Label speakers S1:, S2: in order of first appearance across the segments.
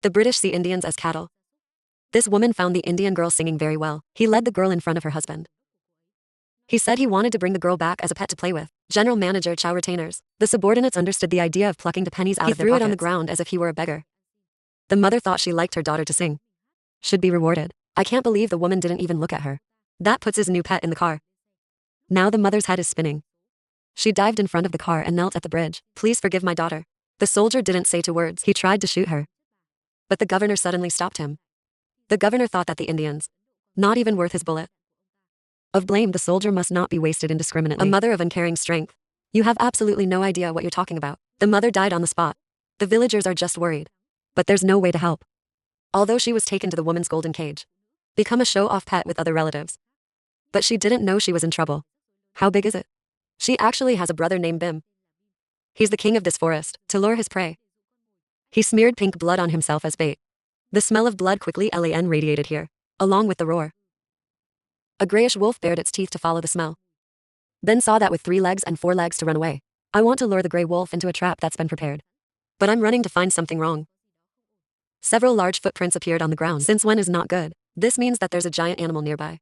S1: The British see Indians as cattle. This woman found the Indian girl singing very well. He led the girl in front of her husband. He said he wanted to bring the girl back as a pet to play with. General Manager Chow retainers. The subordinates understood the idea of plucking the pennies out of their pockets. He threw it on the ground as if he were a beggar. The mother thought she liked her daughter to sing. Should be rewarded. I can't believe the woman didn't even look at her. That puts his new pet in the car. Now the mother's head is spinning. She dived in front of the car and knelt at the bridge. Please forgive my daughter. The soldier didn't say 2 words. He tried to shoot her. But the governor suddenly stopped him. The governor thought that the Indians, not even worth his bullet. Of blame, the soldier must not be wasted indiscriminately. A mother of uncaring strength. You have absolutely no idea what you're talking about. The mother died on the spot. The villagers are just worried. But there's no way to help. Although she was taken to the woman's golden cage. Become a show-off pet with other relatives. But she didn't know she was in trouble. How big is it? She actually has a brother named Bim. He's the king of this forest, to lure his prey. He smeared pink blood on himself as bait. The smell of blood quickly radiated here, along with the roar. A grayish wolf bared its teeth to follow the smell. Ben saw that with 3 legs and 4 legs to run away. I want to lure the gray wolf into a trap that's been prepared. But I'm running to find something wrong. Several large footprints appeared on the ground. Since when is not good. This means that there's a giant animal nearby.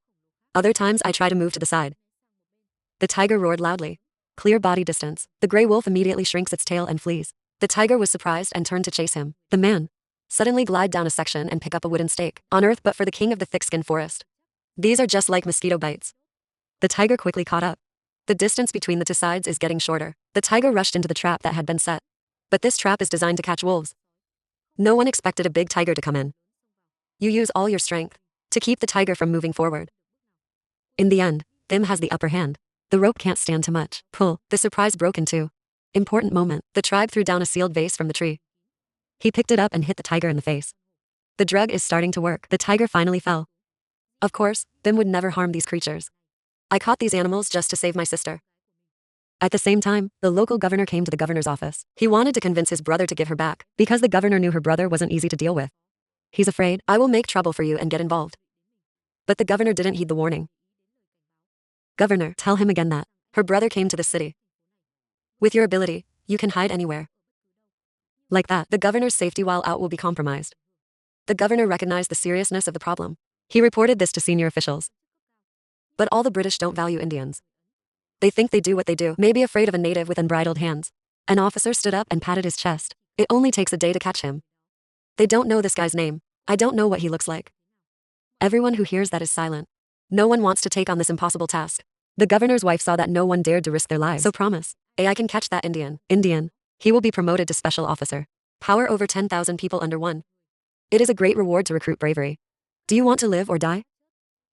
S1: Other times I try to move to the side. The tiger roared loudly. Clear body distance. The gray wolf immediately shrinks its tail and flees. The tiger was surprised and turned to chase him. The man suddenly glide down a section and pick up a wooden stake. On earth but for the king of the thick-skin forest. These are just like mosquito bites. The tiger quickly caught up. The distance between the 2 sides is getting shorter. The tiger rushed into the trap that had been set. But this trap is designed to catch wolves. No one expected a big tiger to come in. You use all your strength to keep the tiger from moving forward. In the end, Bim has the upper hand. The rope can't stand too much. Pull. The surprise broke in 2. Important moment. The tribe threw down a sealed vase from the tree. He picked it up and hit the tiger in the face. The drug is starting to work. The tiger finally fell. Of course, Bim would never harm these creatures. I caught these animals just to save my sister. At the same time, the local governor came to the governor's office. He wanted to convince his brother to give her back, because the governor knew her brother wasn't easy to deal with. He's afraid, I will make trouble for you and get involved. But the governor didn't heed the warning. Governor, tell him again that her brother came to the city. With your ability, you can hide anywhere. Like that, the governor's safety while out will be compromised. The governor recognized the seriousness of the problem. He reported this to senior officials. But all the British don't value Indians. They think they do what they do, maybe afraid of a native with unbridled hands. An officer stood up and patted his chest. It only takes a day to catch him. They don't know this guy's name. I don't know what he looks like. Everyone who hears that is silent. No one wants to take on this impossible task. The governor's wife saw that no one dared to risk their lives. So promise, I can catch that Indian. He will be promoted to special officer. Power over 10,000 people under one. It is a great reward to recruit bravery. Do you want to live or die?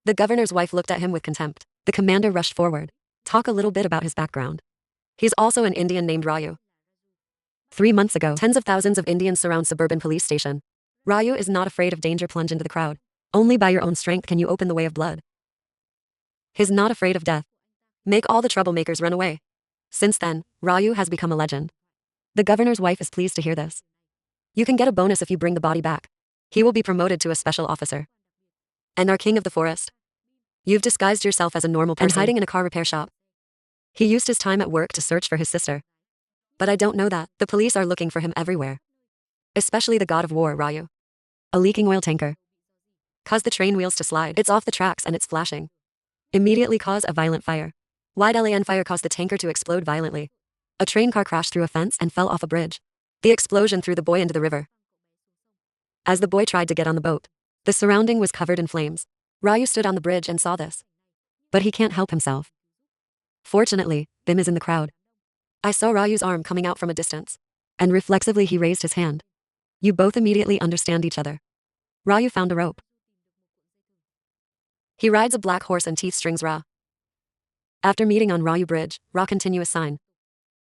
S1: The governor's wife looked at him with contempt. The commander rushed forward. Talk a little bit about his background. He's also an Indian named Raju. 3 months ago, tens of thousands of Indians surround suburban police station. Raju is not afraid of danger. Plunge into the crowd. Only by your own strength can you open the way of blood. He's not afraid of death. Make all the troublemakers run away. Since then, Raju has become a legend. The governor's wife is pleased to hear this. You can get a bonus if you bring the body back. He will be promoted to a special officer. And our king of the forest. You've disguised yourself as a normal person and hiding in a car repair shop. He used his time at work to search for his sister. But I don't know that. The police are looking for him everywhere. Especially the god of war, Raju. A leaking oil tanker. Cause the train wheels to slide. It's off the tracks and it's flashing. Immediately cause a violent fire. Wide LAN fire caused the tanker to explode violently. A train car crashed through a fence and fell off a bridge. The explosion threw the boy into the river. As the boy tried to get on the boat, the surrounding was covered in flames. Raju stood on the bridge and saw this. But he can't help himself. Fortunately, Bim is in the crowd. I saw Raju's arm coming out from a distance. And reflexively he raised his hand. You both immediately understand each other. Raju found a rope. He rides a black horse and teeth strings Ra. After meeting on Raju bridge, Ra continuous sign.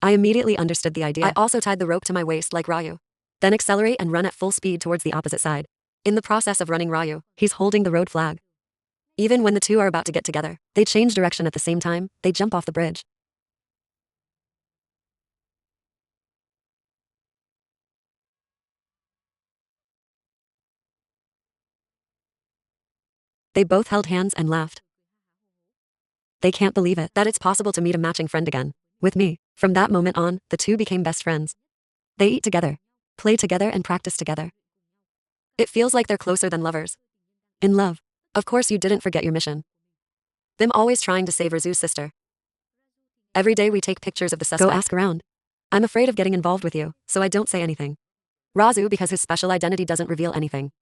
S1: I immediately understood the idea. I also tied the rope to my waist like Raju. Then accelerate and run at full speed towards the opposite side. In the process of running Raju, he's holding the road flag. Even when the two are about to get together, they change direction at the same time. They jump off the bridge. They both held hands and laughed. They can't believe it, that it's possible to meet a matching friend again. With me. From that moment on, the two became best friends. They eat together, play together and practice together. It feels like they're closer than lovers. In love. Of course you didn't forget your mission. Bim always trying to save Razu's sister. Every day we take pictures of the suspect. Go ask around. I'm afraid of getting involved with you, so I don't say anything. Razu because his special identity doesn't reveal anything.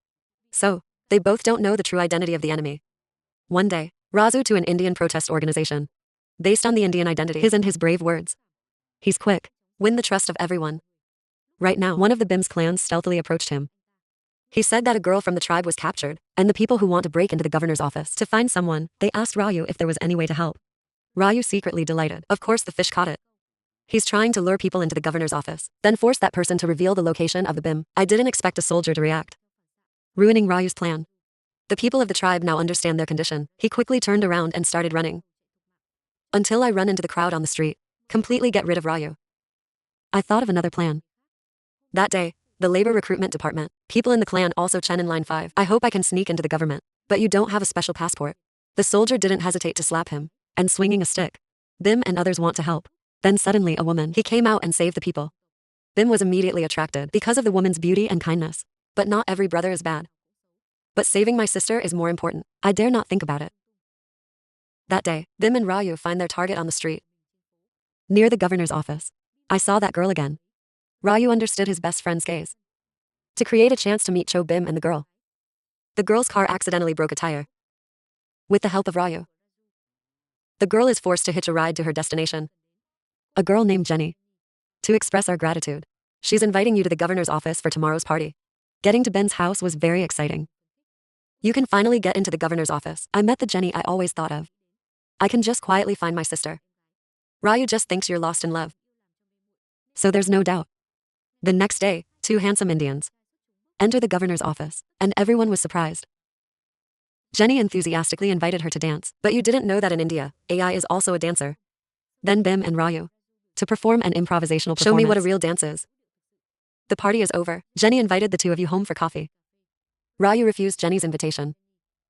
S1: So, they both don't know the true identity of the enemy. One day, Razu to an Indian protest organization. Based on the Indian identity, his and his brave words. He's quick. Win the trust of everyone. Right now, one of the Bim's clans stealthily approached him. He said that a girl from the tribe was captured, and the people who want to break into the governor's office to find someone, they asked Ryu if there was any way to help. Ryu secretly delighted. Of course the fish caught it. He's trying to lure people into the governor's office, then force that person to reveal the location of the Bim. I didn't expect a soldier to react. Ruining Ryu's plan. The people of the tribe now understand their condition. He quickly turned around and started running. Until I run into the crowd on the street. Completely get rid of Ryu. I thought of another plan. That day, the labor recruitment department, people in the clan also Chen in line 5. I hope I can sneak into the government. But you don't have a special passport. The soldier didn't hesitate to slap him. And swinging a stick. Bim and others want to help. Then suddenly a woman. He came out and saved the people. Bim was immediately attracted because of the woman's beauty and kindness. But not every brother is bad. But saving my sister is more important. I dare not think about it. That day, Bim and Ryu find their target on the street. Near the governor's office. I saw that girl again. Ryu understood his best friend's gaze. To create a chance to meet Cho Bim and the girl. The girl's car accidentally broke a tire. With the help of Ryu. The girl is forced to hitch a ride to her destination. A girl named Jenny. To express our gratitude. She's inviting you to the governor's office for tomorrow's party. Getting to Ben's house was very exciting. You can finally get into the governor's office. I met the Jenny I always thought of. I can just quietly find my sister. Ryu just thinks you're lost in love. So there's no doubt. The next day, 2 handsome Indians enter the governor's office, and everyone was surprised. Jenny enthusiastically invited her to dance, but you didn't know that in India, AI is also a dancer. Then Bim and Ryu. To perform an improvisational performance. Show me what a real dance is. The party is over. Jenny invited the 2 of you home for coffee. Ryu refused Jenny's invitation.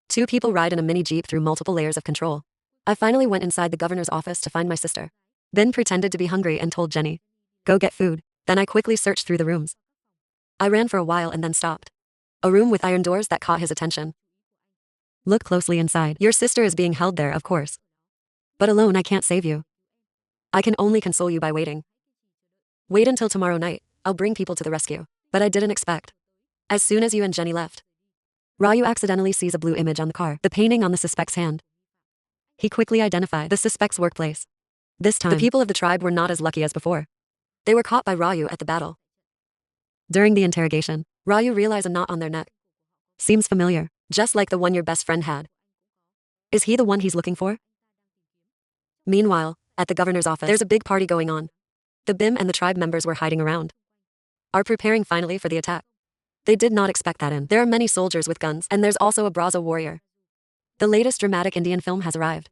S1: 2 people ride in a mini jeep through multiple layers of control. I finally went inside the governor's office to find my sister. Bin pretended to be hungry and told Jenny, "Go get food." Then I quickly searched through the rooms. I ran for a while and then stopped. A room with iron doors that caught his attention. Look closely inside. Your sister is being held there, of course. But alone I can't save you. I can only console you by waiting. Wait until tomorrow night. I'll bring people to the rescue. But I didn't expect. As soon as you and Jenny left, Ryu accidentally sees a blue image on the car, the painting on the suspect's hand. He quickly identified the suspect's workplace. This time, the people of the tribe were not as lucky as before. They were caught by Ryu at the battle. During the interrogation, Ryu realized a knot on their neck. Seems familiar, just like the one your best friend had. Is he the one he's looking for? Meanwhile, at the governor's office, there's a big party going on. The Bim and the tribe members were hiding around. Are preparing finally for the attack. They did not expect that in. There are many soldiers with guns, and there's also a Braza warrior. The latest dramatic Indian film has arrived.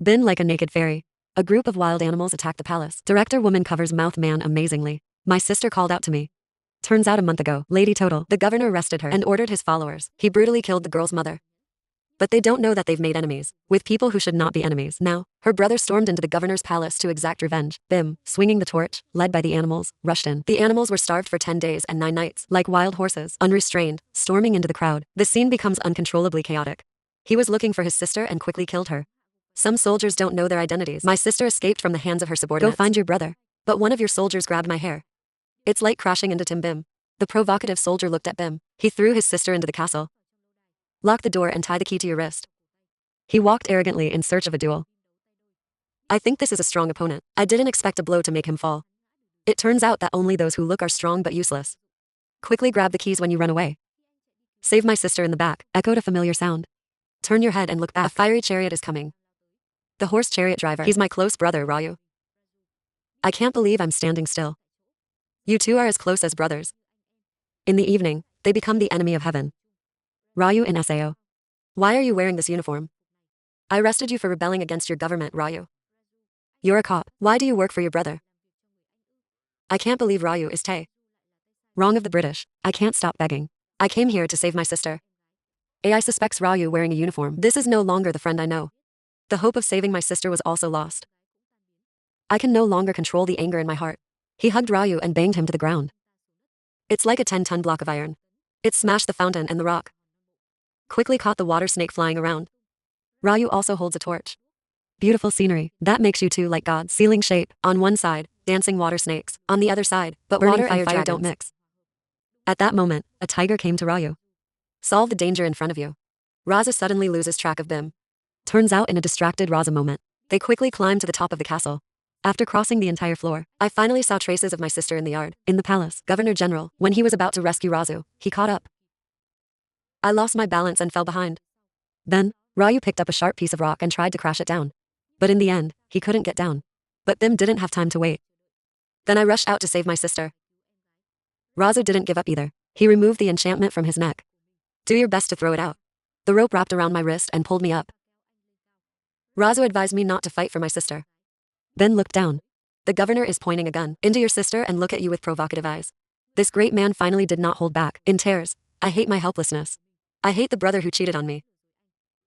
S1: Bin like a naked fairy. A group of wild animals attack the palace. Director woman covers mouth man amazingly. My sister called out to me. Turns out a month ago, Lady Total, the governor arrested her and ordered his followers. He brutally killed the girl's mother. But they don't know that they've made enemies with people who should not be enemies. Now, her brother stormed into the governor's palace to exact revenge. Bim, swinging the torch, led by the animals, rushed in. The animals were starved for 10 days and 9 nights, like wild horses, unrestrained, storming into the crowd. The scene becomes uncontrollably chaotic. He was looking for his sister and quickly killed her. Some soldiers don't know their identities. My sister escaped from the hands of her subordinates. Go find your brother. But one of your soldiers grabbed my hair. It's like crashing into Tim Bim. The provocative soldier looked at Bim. He threw his sister into the castle. Lock the door and tie the key to your wrist. He walked arrogantly in search of a duel. I think this is a strong opponent. I didn't expect a blow to make him fall. It turns out that only those who look are strong but useless. Quickly grab the keys when you run away. Save my sister in the back, echoed a familiar sound. Turn your head and look back. A fiery chariot is coming. The horse chariot driver. He's my close brother, Ryu. I can't believe I'm standing still. You two are as close as brothers. In the evening, they become the enemy of heaven. Ryu in SAO. Why are you wearing this uniform? I arrested you for rebelling against your government, Ryu. You're a cop. Why do you work for your brother? I can't believe Ryu is Tay. Wrong of the British. I can't stop begging. I came here to save my sister. AI suspects Ryu wearing a uniform. This is no longer the friend I know. The hope of saving my sister was also lost. I can no longer control the anger in my heart. He hugged Ryu and banged him to the ground. It's like a 10-ton block of iron. It smashed the fountain and the rock. Quickly caught the water snake flying around. Raju also holds a torch. Beautiful scenery. That makes you two like gods. Ceiling shape. On one side, dancing water snakes. On the other side, but water and fire don't mix. At that moment, a tiger came to Raju. Solve the danger in front of you. Raza suddenly loses track of Bim. Turns out in a distracted Raza moment, they quickly climb to the top of the castle. After crossing the entire floor, I finally saw traces of my sister in the yard. In the palace, Governor General, when he was about to rescue Razu, he caught up. I lost my balance and fell behind. Then, Raju picked up a sharp piece of rock and tried to crash it down. But in the end, he couldn't get down. But Bim didn't have time to wait. Then I rushed out to save my sister. Razu didn't give up either. He removed the enchantment from his neck. Do your best to throw it out. The rope wrapped around my wrist and pulled me up. Razu advised me not to fight for my sister. Then looked down. The governor is pointing a gun into your sister and look at you with provocative eyes. This great man finally did not hold back. In tears, I hate my helplessness. I hate the brother who cheated on me.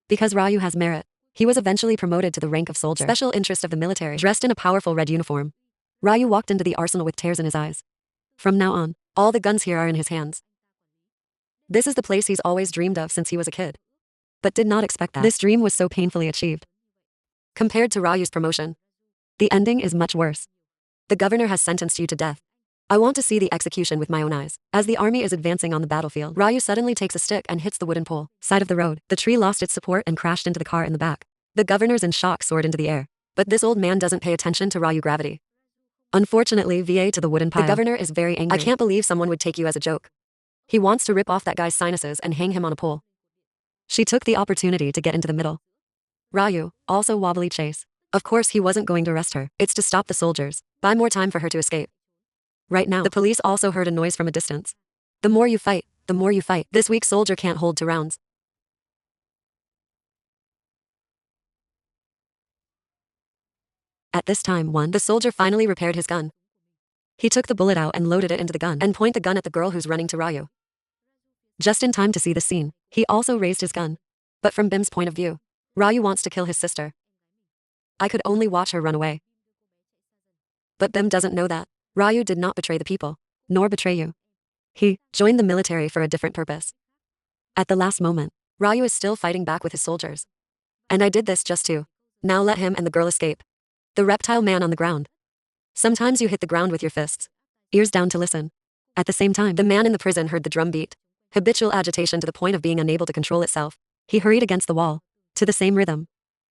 S1: Because Raju has merit, he was eventually promoted to the rank of soldier. Special interest of the military. Dressed in a powerful red uniform, Raju walked into the arsenal with tears in his eyes. From now on, all the guns here are in his hands. This is the place he's always dreamed of since he was a kid. But did not expect that this dream was so painfully achieved. Compared to Raju's promotion, the ending is much worse. The governor has sentenced you to death. I want to see the execution with my own eyes. As the army is advancing on the battlefield, Raju suddenly takes a stick and hits the wooden pole. Side of the road, the tree lost its support and crashed into the car in the back. The governors in shock soared into the air. But this old man doesn't pay attention to Raju gravity. Unfortunately, VA to the wooden pile. The governor is very angry. I can't believe someone would take you as a joke. He wants to rip off that guy's sinuses and hang him on a pole. She took the opportunity to get into the middle. Raju, also wobbly chase. Of course he wasn't going to arrest her. It's to stop the soldiers. Buy more time for her to escape. Right now, the police also heard a noise from a distance. The more you fight, the more you fight. This weak soldier can't hold 2 rounds. At this time, the soldier finally repaired his gun. He took the bullet out and loaded it into the gun and pointed the gun at the girl who's running to Raju. Just in time to see the scene, he also raised his gun. But from Bim's point of view, Raju wants to kill his sister. I could only watch her run away. But Bim doesn't know that. Raju did not betray the people, nor betray you. He joined the military for a different purpose. At the last moment, Raju is still fighting back with his soldiers. And I did this just to now let him and the girl escape. The reptile man on the ground. Sometimes you hit the ground with your fists, ears down to listen. At the same time, the man in the prison heard the drum beat. Habitual agitation to the point of being unable to control itself. He hurried against the wall, to the same rhythm.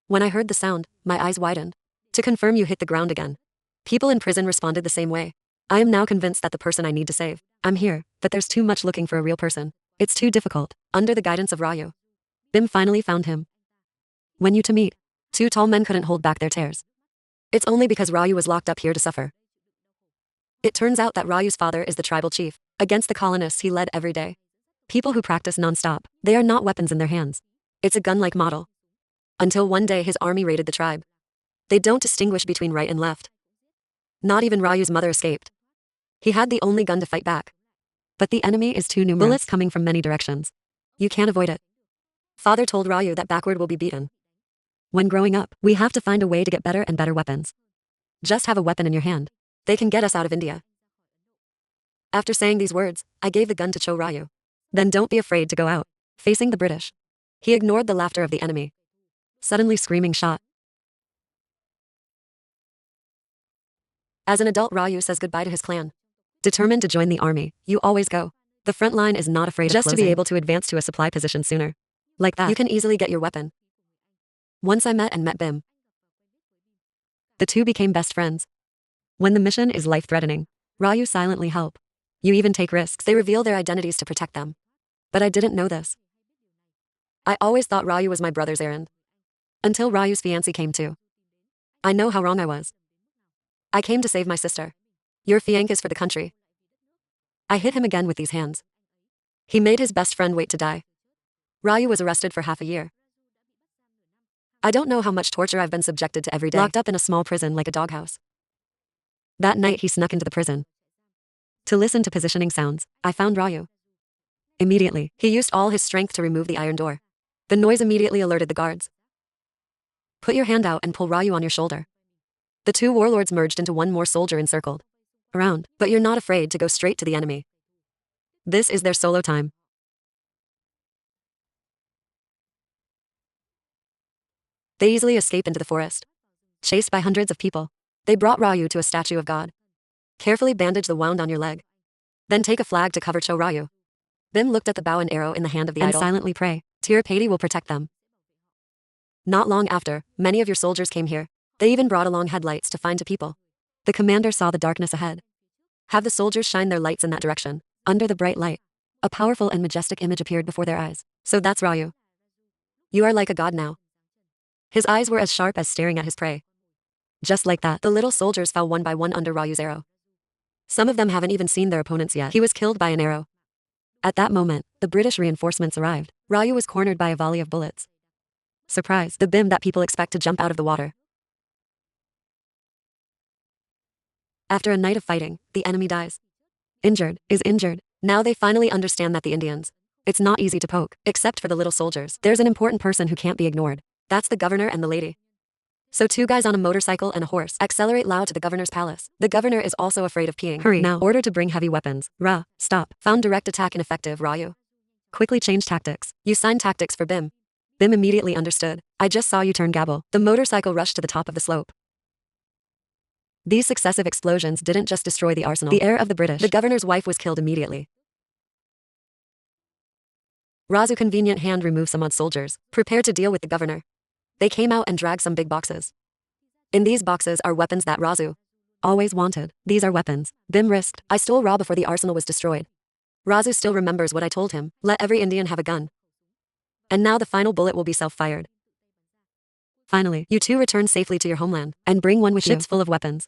S1: When I heard the sound, my eyes widened. To confirm you hit the ground again. People in prison responded the same way. I am now convinced that the person I need to save. I'm here, but there's too much looking for a real person. It's too difficult. Under the guidance of Raju, Bim finally found him. When you to meet, 2 tall men couldn't hold back their tears. It's only because Raju was locked up here to suffer. It turns out that Raju's father is the tribal chief. Against the colonists he led every day. People who practice non-stop. They are not weapons in their hands. It's a gun-like model. Until one day his army raided the tribe. They don't distinguish between right and left. Not even Raju's mother escaped. He had the only gun to fight back. But the enemy is too numerous. Bullets coming from many directions. You can't avoid it. Father told Raju that backward will be beaten. When growing up, we have to find a way to get better and better weapons. Just have a weapon in your hand. They can get us out of India. After saying these words, I gave the gun to Raju. Then don't be afraid to go out, facing the British. He ignored the laughter of the enemy. Suddenly screaming shot. As an adult, Raju says goodbye to his clan. Determined to join the army, you always go. The front line is not afraid of closing. Just to be able to advance to a supply position sooner. Like that, you can easily get your weapon. Once I met Bim. The two became best friends. When the mission is life-threatening, Raju silently help. You even take risks. They reveal their identities to protect them. But I didn't know this. I always thought Raju was my brother's errand. Until Raju's fiancé came too. I know how wrong I was. I came to save my sister. Your fiancé is for the country. I hit him again with these hands. He made his best friend wait to die. Raju was arrested for half a year. I don't know how much torture I've been subjected to every day. Locked up in a small prison like a doghouse. That night he snuck into the prison. To listen to positioning sounds, I found Raju. Immediately, he used all his strength to remove the iron door. The noise immediately alerted the guards. Put your hand out and pull Raju on your shoulder. The two warlords merged into one more soldier encircled around, but you're not afraid to go straight to the enemy. This is their solo time. They easily escape into the forest. Chased by hundreds of people, they brought Raju to a statue of God. Carefully bandage the wound on your leg. Then take a flag to cover Cho Raju. Bim looked at the bow and arrow in the hand of the idol and silently pray, Tirupati will protect them. Not long after, many of your soldiers came here. They even brought along headlights to find to people. The commander saw the darkness ahead. Have the soldiers shine their lights in that direction. Under the bright light, a powerful and majestic image appeared before their eyes. So that's Raju. You are like a god now. His eyes were as sharp as staring at his prey. Just like that, the little soldiers fell one by one under Raju's arrow. Some of them haven't even seen their opponents yet. He was killed by an arrow. At that moment, the British reinforcements arrived. Raju was cornered by a volley of bullets. Surprise, the Bim that people expect to jump out of the water. After a night of fighting, the enemy dies. Injured is injured. Now they finally understand that the Indians, it's not easy to poke, except for the little soldiers. There's an important person who can't be ignored. That's the governor and the lady. So two guys on a motorcycle and a horse accelerate loud to the governor's palace. The governor is also afraid of peeing. Hurry, now. Order to bring heavy weapons. Stop. Found direct attack ineffective, Raju. Quickly change tactics. You signed tactics for Bim. Bim immediately understood. I just saw you turn gabble. The motorcycle rushed to the top of the slope. These successive explosions didn't just destroy the arsenal. The heir of the British, the governor's wife, was killed immediately. Raju convenient hand removed some odd soldiers, prepared to deal with the governor. They came out and dragged some big boxes. In these boxes are weapons that Raju always wanted. These are weapons Bim risked. I stole Ra before the arsenal was destroyed. Raju still remembers what I told him. Let every Indian have a gun. And now the final bullet will be self-fired. Finally, you two return safely to your homeland and bring one with ships full of weapons.